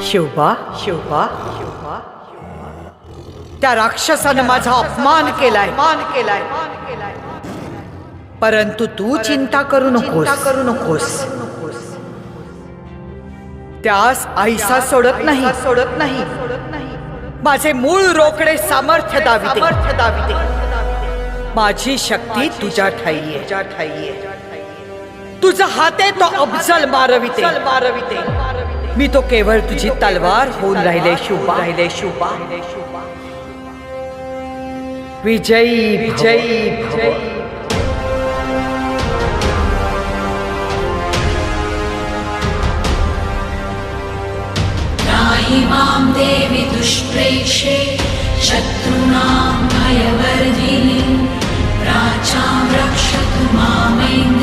शिवबा शिवबा शिवबा त्या राक्षसानं माझा अपमान केलाय परंतु तू चिंता करू नकोस त्यास आईसा सोडत नाही माझे मूळ रोकडे सामर्थ्य दाविते माझी शक्ती तुझ्या ठाई आहे तुझा हाते तो अफजल मारविते मी तो केवळ तुझी तलवार होऊन राहिले शुभा विजयी भव मां देवी दुष्प्रेक्षे शत्रूणां भयवर्धिनी प्राचां रक्षतु मामेव